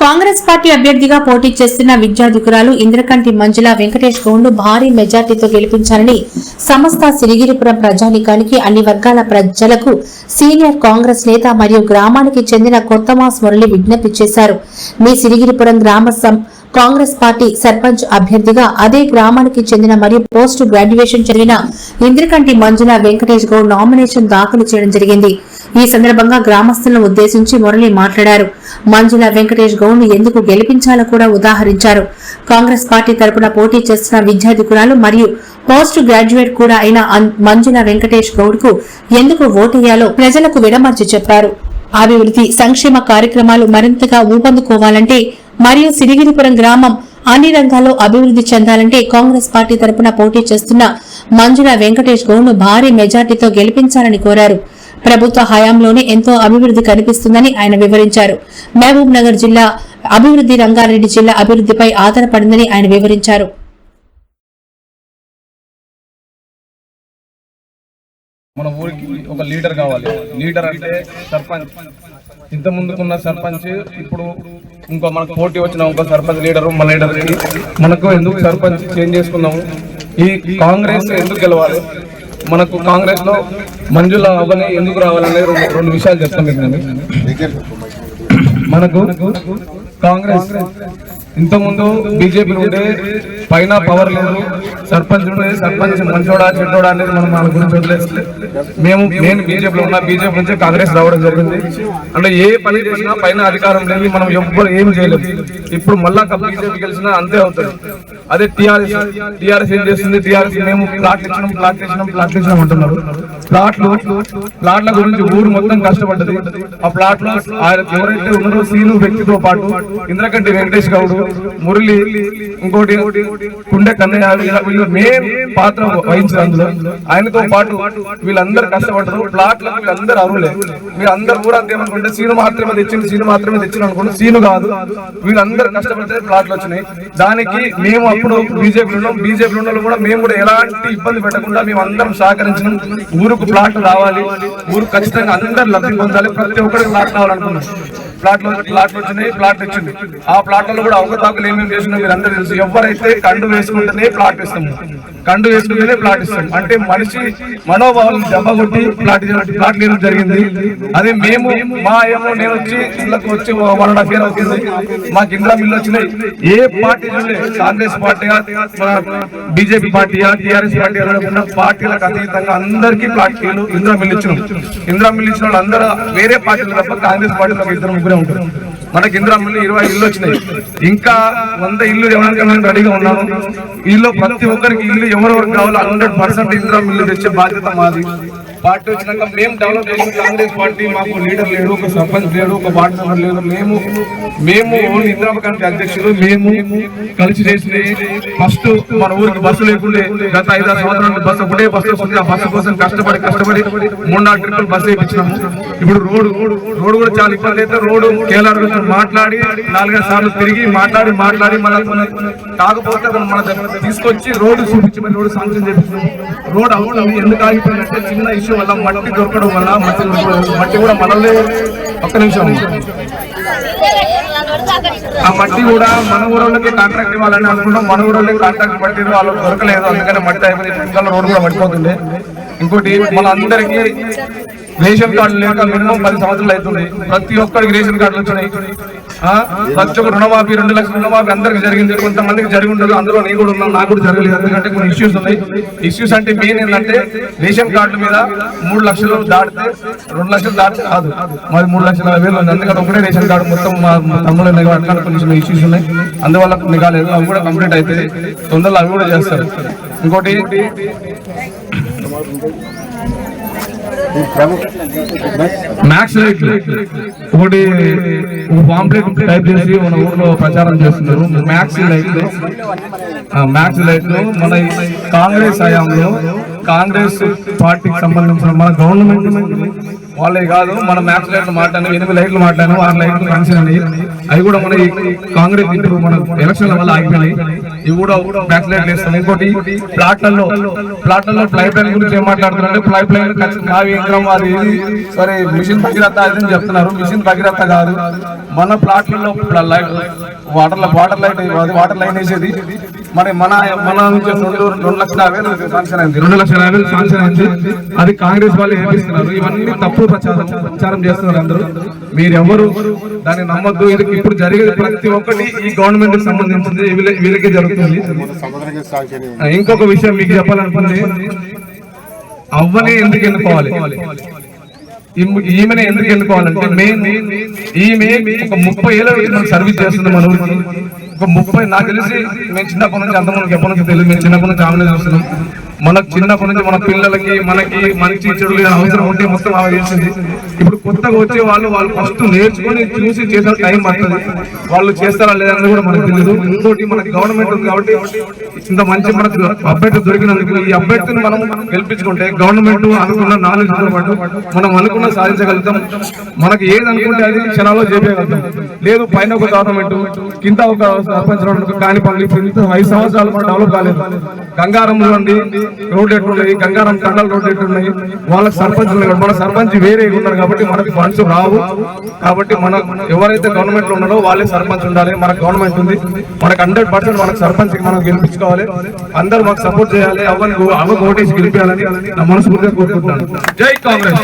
Congress party అభ్యర్థిగా పోటీ చేస్తున్న విద్యాధికురాలు ఇంద్రకంటి మంజుల వెంకటేష్ గౌడ్ భారీ మెజార్టీతో గెలిపించాలని సమస్త సిరిగిరిపురం ప్రజానీకానికి అన్ని వర్గాల ప్రజలకు సీనియర్ కాంగ్రెస్ నేత మరియు గ్రామానికి చెందిన కొత్తమాస్ మురళి విజ్ఞప్తి చేశారు. మీ సిరిగిరిపురం గ్రామ కాంగ్రెస్ పార్టీ సర్పంచ్ అభ్యర్థిగా అదే గ్రామానికి చెందిన మరియు పోస్ట్ గ్రాడ్యుయేషన్ చదివిన ఇంద్రకంటి మంజుల వెంకటేష్ గౌడ్ నామినేషన్ దాఖలు చేయడం జరిగింది. ఈ సందర్భంగా గ్రామస్తులను ఉద్దేశించి మురళి మాట్లాడారు. మంజుల వెంకటేష్ గౌడ్ ను ఎందుకు గెలిపించాలో కూడా ఉదాహరించారు. కాంగ్రెస్ పార్టీ తరపున పోటీ చేస్తున్న విద్యాధికురాలు మరియు పోస్ట్ గ్రాడ్యుయేట్ కూడా అయిన మంజుల వెంకటేష్ గౌడ్ కు ఎందుకు ఓటేయాలో ప్రజలకు విడమర్చి చెప్పారు. అభివృద్ధి సంక్షేమ కార్యక్రమాలు మరింతగా ఊపందుకోవాలంటే మరియు సిరిగిరిపురం గ్రామం అన్ని రంగాల్లో అభివృద్ధి చెందాలంటే కాంగ్రెస్ పార్టీ తరపున పోటీ చేస్తున్న మంజుల వెంకటేష్ గౌడ్ ను భారీ మెజార్టీతో గెలిపించాలని కోరారు. ప్రభుత్వ హయాంలోనే ఎంతో అభివృద్ధి కనిపిస్తుందని ఆయన వివరించారు. మహబూబ్ నగర్ జిల్లా అభివృద్ధి రంగారెడ్డి జిల్లా అభివృద్ధిపై ఆధారపడిందని ఆయన వివరించారు. మన ఊరికి ఒక లీడర్ కావాలి. లీడర్ అంటే సర్పంచ్. ఇంత ముందుకున్న సర్పంచ్ ఇప్పుడు ఇంకో మనకు పోటీ వచ్చిన ఇంకో సర్పంచ్ లీడరు మన లీడర్ మనకు ఎందుకు సర్పంచ్ చేంజ్ చేసుకున్నాము. ఈ కాంగ్రెస్ ఎందుకు గెలవాలి, మనకు కాంగ్రెస్ లో మంజుల అవని ఎందుకు రావాలనేది రెండు విషయాలు చెప్తాను. మనకు కాంగ్రెస్ ఇంతకుముందు బీజేపీ ఉండే పైన పవర్ లేదు, సర్పంచ్ ఉండే సర్పంచ్ మంచోడా చెడ్డోడా అనేది మనం మన గురించి వదిలేదు. నేను బీజేపీలో ఉన్నా, బీజేపీ నుంచి కాంగ్రెస్ రావడం జరిగింది. అంటే ఏ పని చేసినా పైన అధికారం లేదు, మనం ఎవ్వరు ఏం చేయలేదు. ఇప్పుడు మళ్ళా బీజేపీ గెలిచినా అంతే అవుతుంది. అదే టీఆర్ఎస్ ఏం చేస్తుంది, టీఆర్ఎస్ మేము ప్లాట్లు ఇచ్చినాం అంటున్నారు. ప్లాట్ల గురించి ఊరు మొత్తం కష్టపడ్డది. ఆ ప్లాట్ లో ఎవరైతే ఉన్నారో సీను వ్యక్తితో పాటు ఇంద్రకంటి వెంకటేష్ గౌడ్, మురళి, ఇంకోటి కుండే కన్నయ్య, వీళ్ళు మెయిన్ పాత్ర వహించారు. అందులో ఆయనతో పాటు వీళ్ళందరూ కష్టపడ్డారు. ప్లాట్లకు వీళ్ళందరూ అరువులే. వీళ్ళందరూ ఊరంతా ఏమనుకుంటే సీను మాత్రమే తెచ్చిన అనుకుంటే సీను కాదు, వీళ్ళందరూ కష్టపడితే ప్లాట్లు వచ్చినాయి. దానికి మేము అప్పుడు బీజేపీ ఉన్న కూడా మేము కూడా ఎలాంటి ఇబ్బంది పెట్టకుండా మేము అందరం సహకరించినాం. ఊరుకు ప్లాట్లు రావాలి, ఊరు ఖచ్చితంగా అందరు లబ్ధి పొందాలి, ప్రతి ఒక్కరికి ప్లాట్ రావాలనుకున్నాం. ప్లాట్లు వచ్చినాయి, ప్లాట్లు వచ్చింది. ఆ ప్లాట్లలో కూడా అవకతవకలు ఏమేమి చేసినా మీరు అందరూ తెలుసు. ఎవరైతే కండు వేసుకుంటేనే ప్లాట్ ఇస్తాము, కండు వేసుకుంటేనే ప్లాట్ ఇస్తాం. అంటే మనిషి మనోభావాలను దెబ్బకొట్టి ప్లాట్ ఇవ్వడం జరిగింది. అది మేము నేను వచ్చి ఇళ్ళకి వచ్చి 1.5 year అవుతుంది. మాకు ఇంద్రా మిల్లు వచ్చినాయి. ఏ పార్టీ కాంగ్రెస్ పార్టీయా, బీజేపీ పార్టీయా, టీఆర్ఎస్ పార్టీ పార్టీలకు అతీతంగా అందరికీ ప్లాట్లు ఇంద్రా మిల్లు ఇచ్చినాం. ఇంద్రా మిల్లు ఇచ్చిన వాళ్ళు అందరూ వేరే పార్టీలు తప్ప కాంగ్రెస్ పార్టీలో 2-3 ఉంటారు. మనకి ఇంద్రా మిల్లు 20 ఇళ్ళు వచ్చినాయి. ఇంకా 100 ఇల్లు ఎవరికి మేము రెడీగా ఉన్నాము. ఇల్లు ప్రతి ఒక్కరికి ఇల్లు ఎవరెవరికి కావాలో 100% ఇంద్రా మిల్లు తెచ్చే బాధ్యత మాది. పార్టీ వచ్చినాక మేము డెవలప్ చేసిన కాంగ్రెస్ పార్టీ మాకు లీడర్ లేడు, ఒక సర్పంచ్ లేడు, ఒక వార్డు మెంబర్ లేదు. మేము ఓన్లీ ఇందిరాగాంధీ అధ్యక్షులు మేము కలిసి చేసింది. ఫస్ట్ మన ఊరికి బస్సు లేకుండే గత 5-6 సంవత్సరాలు బస్సు ఒకటే బస్సు వస్తుంది. ఆ బస్సు కోసం కష్టపడి 3-4 ట్రిప్పులు బస్సు వేయించినాము. ఇప్పుడు రోడ్డు కూడా చాలా ఇబ్బంది అయితే రోడ్డు కేఎల్ఆర్ మాట్లాడి 4-5 సార్లు తిరిగి మాట్లాడి మన కాకపోతే మన తీసుకొచ్చి రోడ్డు చూపించి రోడ్డు శాంక్షన్ చేపించాము. రోడ్ అవుతుంది. ఎందుకు ఆగిపోయిందంటే చిన్న ఇష్యూ వల్ల మట్టి దొరకడం వల్ల మట్టి కూడా మనల్ని ఒక్క నిమిషం ఆ మట్టి కూడా మన ఊళ్ళకి కాంట్రాక్ట్ ఇవ్వాలని అనుకుంటాం. మన ఊళ్ళకి కాంట్రాక్ట్ పట్టిన వాళ్ళు దొరకలేదు, అందుకని మట్టి అయిపోయింది. రోడ్డు కూడా పడిపోతుంది. ఇంకోటి మన అందరికీ రేషన్ కార్డు లేక మినిమం 10 సంవత్సరాలు అవుతుంది. ప్రతి ఒక్కరికి రేషన్ కార్డులు వచ్చినాయి. ప్రతి ఒక్క రుణమాఫీ 2 లక్షల రుణమాఫీ అందరికి జరిగింది. కొంతమందికి జరిగి ఉండదు, అందులో నేను కూడా ఉన్నాను, నాకు కూడా జరగలేదు. ఎందుకంటే కొన్ని ఇష్యూస్ ఉన్నాయి. ఇష్యూస్ అంటే మెయిన్ ఏంటంటే రేషన్ కార్డు మీద 3 లక్షలు దాటితే 2 లక్షలు దాటితే కాదు, మాది 3,50,000 ఉంది. అందుకని ఒకటే రేషన్ కార్డు మొత్తం మా తమ్ముడు నిఘా కొన్ని ఇష్యూస్ ఉన్నాయి, అందువల్ల నిఘాలేదు. అవి కూడా కంప్లీట్ అయితే తొందరలో అవి కూడా చేస్తారు. ఇంకోటి మ్యాక్స్ లైట్లు ఒకటి పాంప్లెట్ టైప్ చేసి మన ఊర్లో ప్రచారం చేస్తున్నారు. మ్యాక్స్ లైట్లు మన కాంగ్రెస్ హయాంలో కాంగ్రెస్ పార్టీకి సంబంధించిన మన గవర్నమెంట్ వాళ్ళే కాదు, మన మ్యాక్స్ లైట్లు మాట్లాడాను, 8 లైట్లు మాట్లాడాను, 6 లైట్లు కన్సీల్ అవి కూడా మన కాంగ్రెస్ ఇప్పుడు మన ఎలక్షన్ల వల్ల ఆగిపోయినాయి. ఇవి కూడా బ్యాక్ లైట్ వేస్తాం. ఇంకోటి ప్లాట్లలో పైప్ లైన్ గురించి ఏం మాట్లాడుతున్నారు? పైప్ లైన్ అది సరే మిషన్ భగీరథ అని చెప్తున్నారు. మిషన్ భగీరథ కాదు, మన ప్లాట్లలో వాటర్ లైన్ వేసేది మన నుంచి 2,50,000 శాంక్షన్ అయింది. 2,50,000 శాంక్షన్ అయింది. అది కాంగ్రెస్ వాళ్ళు వేపిస్తున్నారు. ఇవన్నీ తప్పుడు ప్రచారం చేస్తున్నారు అందరూ. మీరెవరు దాన్ని నమ్మొద్దు. ఇది ఇప్పుడు జరిగేది ప్రతి ఒక్కటి ఈ గవర్నమెంట్ కి సంబంధించింది, వీళ్ళకే జరుగుతుంది. ఇంకొక విషయం మీకు చెప్పాలనుకుంటే, అవ్వనే ఎందుకు ఎన్నుకోవాలి, ఈమెనే ఎందుకు ఎన్నుకోవాలంటే ఈమె ఒక 30 ఏళ్ళ మనం సర్వీస్ చేస్తుంది మన ఊరికి. ఒక 30 నాకు తెలిసి మేము చిన్నప్పటి నుంచి అంతమందికి ఎప్పటి నుంచి తెలియదు. మేము చిన్నప్పటి నుంచి ఆమెనే చూస్తున్నాం. మనకు చిన్నప్పటి నుంచి మన పిల్లలకి మనకి మంచి చెడులు అవసరం ఉంటే మొత్తం ఆమె చేసింది. ఇప్పుడు కొత్తగా వచ్చే వాళ్ళు ఫస్ట్ నేర్చుకొని చూసి చేసే టైం పడుతుంది. వాళ్ళు చేస్తారా లేదని కూడా మనకు తెలియదు. ఇంకోటి మనకి గవర్నమెంట్ ఉంది కాబట్టి ఇంత మంచి మనకు అభ్యర్థి దొరికినందుకు ఈ అభ్యర్థిని మనం గెలిపించుకుంటే గవర్నమెంట్ అనుకున్న నాలెడ్జ్ తో పాటు మనం అనుకున్న సాధించగలుగుతాం. మనకి ఏది అనుకుంటే అది క్షణాల్లో చేపేయగలుగుతాం. లేదు పైన ఒక గవర్నమెంట్ కింద ఒక సర్పంచ్ కాని పనులు 5 సంవత్సరాలు మనం డెవలప్ కాలేదు. గంగారంలో ఉండి రోడ్లు ఎట్లున్నాయి, గంగారం తండల రోడ్లు ఎట్లున్నాయి, వాళ్ళకి సర్పంచ్ ఉన్నాయి. మన సర్పంచ్ వేరే ఉన్నారు కాబట్టి మనకి ఫండ్స్ రావు. కాబట్టి మనం ఎవరైతే గవర్నమెంట్ లో ఉన్నారో వాళ్ళే సర్పంచ్ ఉండాలి. మనకు గవర్నమెంట్ ఉంది, మనకు 100% మనకు సర్పంచ్ మనం గెలిపించుకోవాలి. అందరూ మాకు సపోర్ట్ చేయాలి. అవ్వకు ఓటేసి గెలిపించాలని నా మనస్ఫూర్తిగా కోరుకుంటున్నాను. జై కాంగ్రెస్.